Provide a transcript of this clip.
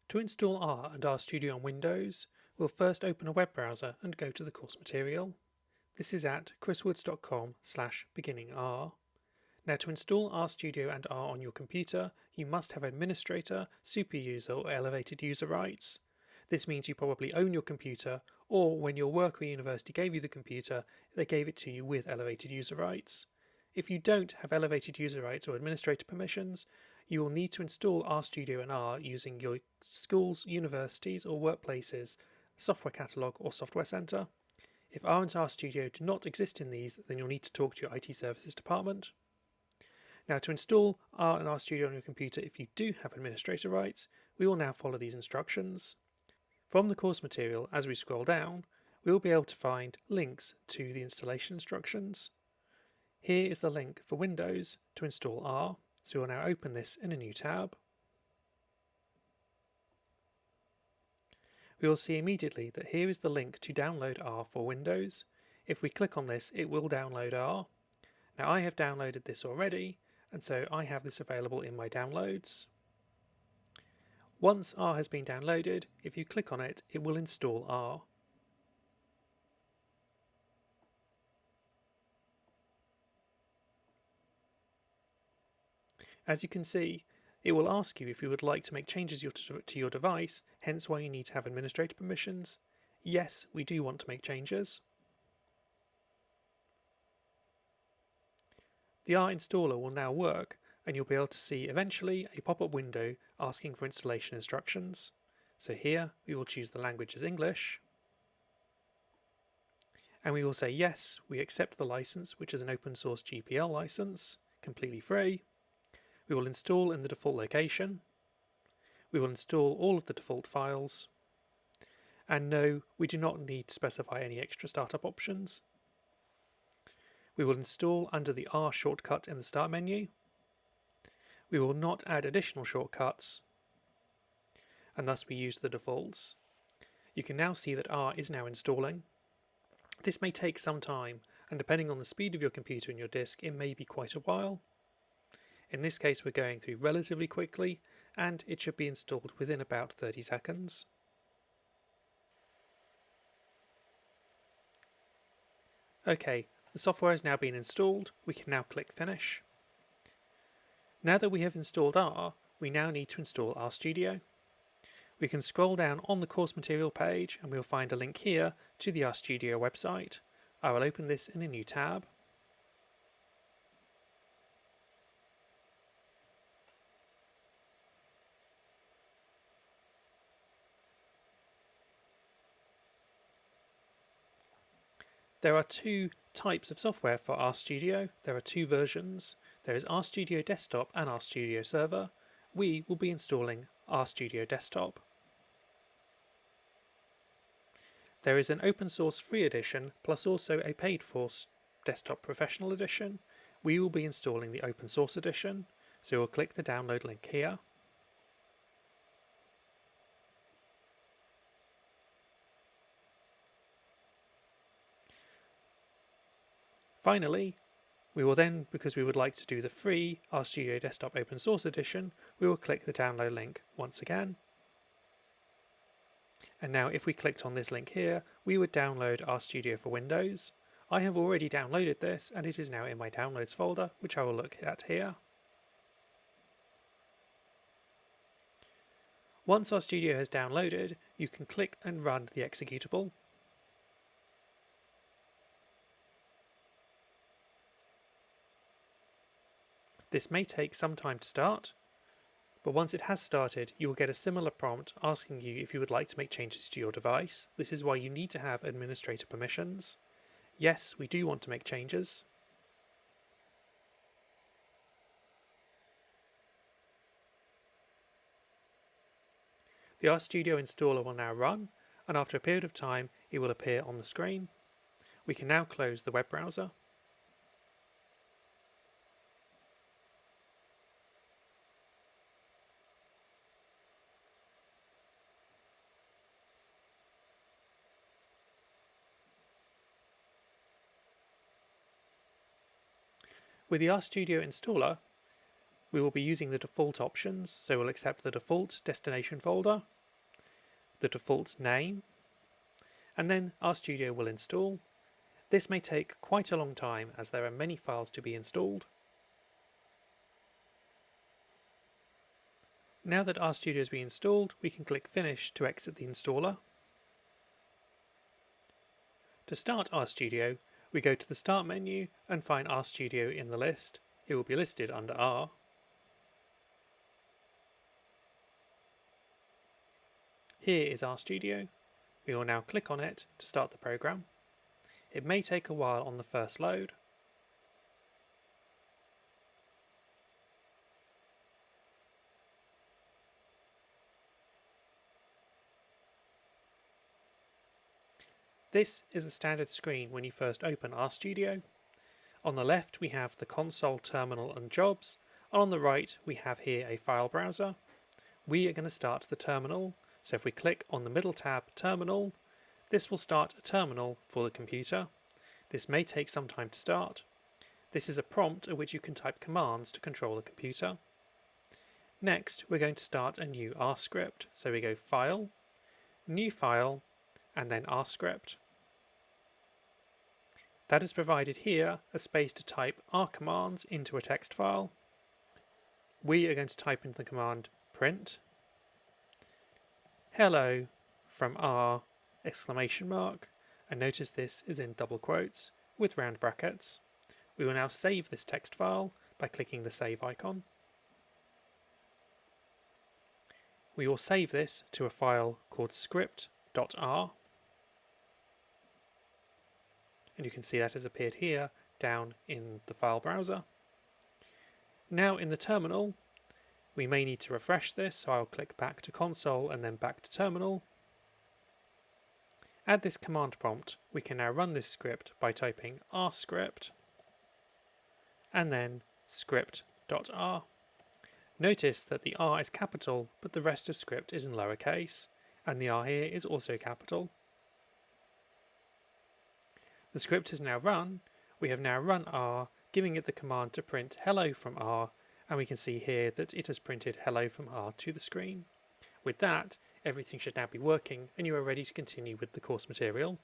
To install R and RStudio on Windows, we'll first open a web browser and go to the course material. This is at chriswoods.com/beginningar. Now to install RStudio and R on your computer, you must have administrator, superuser or elevated user rights. This means you probably own your computer, or when your work or university gave you the computer, they gave it to you with elevated user rights. If you don't have elevated user rights or administrator permissions, you will need to install RStudio and R using your school's, universities or workplaces, software catalogue or software centre. If R and RStudio do not exist in these, then you'll need to talk to your IT services department. Now to install R and RStudio on your computer if you do have administrator rights, we will now follow these instructions. From the course material, as we scroll down, we will be able to find links to the installation instructions. Here is the link for Windows to install R, so we will now open this in a new tab. We will see immediately that here is the link to download R for Windows. If we click on this, it will download R. Now I have downloaded this already, and so I have this available in my downloads. Once R has been downloaded, if you click on it, it will install R. As you can see, it will ask you if you would like to make changes to your device, hence why you need to have administrator permissions. Yes, we do want to make changes. The R installer will now work, and you'll be able to see eventually a pop-up window asking for installation instructions. So here we will choose the language as English, and we will say yes, we accept the license, which is an open source GPL license, completely free. We will install in the default location. We will install all of the default files. And no, we do not need to specify any extra startup options. We will install under the R shortcut in the start menu. We will not add additional shortcuts, and thus we use the defaults. You can now see that R is now installing. This may take some time, and depending on the speed of your computer and your disk, it may be quite a while. In this case, we're going through relatively quickly, and it should be installed within about 30 seconds. Okay, the software has now been installed. We can now click Finish. Now that we have installed R, we now need to install RStudio. We can scroll down on the course material page and we'll find a link here to the RStudio website. I will open this in a new tab. There are two types of software for RStudio. There are two versions. There is RStudio Desktop and RStudio Server. We will be installing RStudio Desktop. There is an open source free edition plus also a paid for Desktop Professional edition. We will be installing the open source edition, so we'll click the download link here. Finally, we will then, because we would like to do the free RStudio Desktop Open Source Edition, we will click the download link once again. And now if we clicked on this link here, we would download RStudio for Windows. I have already downloaded this and it is now in my downloads folder, which I will look at here. Once RStudio has downloaded, you can click and run the executable. This may take some time to start, but once it has started, you will get a similar prompt asking you if you would like to make changes to your device. This is why you need to have administrator permissions. Yes, we do want to make changes. The RStudio installer will now run, and after a period of time, it will appear on the screen. We can now close the web browser. With the RStudio installer, we will be using the default options, so we'll accept the default destination folder, the default name, and then RStudio will install. This may take quite a long time as there are many files to be installed. Now that RStudio has been installed, we can click Finish to exit the installer. To start RStudio, we go to the Start menu and find RStudio in the list. It will be listed under R. Here is RStudio. We will now click on it to start the program. It may take a while on the first load. This is a standard screen when you first open RStudio. On the left we have the console, terminal and jobs, and on the right we have here a file browser. We are going to start the terminal, so if we click on the middle tab Terminal, this will start a terminal for the computer. This may take some time to start. This is a prompt at which you can type commands to control the computer. Next we're going to start a new R script, so we go File, New File, and then R script. That has provided here a space to type R commands into a text file. We are going to type in the command print hello from R exclamation mark, and notice this is in double quotes with round brackets. We will now save this text file by clicking the save icon. We will save this to a file called script.r, and you can see that has appeared here down in the file browser. Now in the terminal we may need to refresh this, so I'll click back to console and then back to terminal. At this command prompt we can now run this script by typing rscript and then script.r. Notice that the R is capital but the rest of script is in lowercase, and the R here is also capital. The script is now run. We have now run R, giving it the command to print hello from R, and we can see here that it has printed hello from R to the screen. With that, everything should now be working and you are ready to continue with the course material.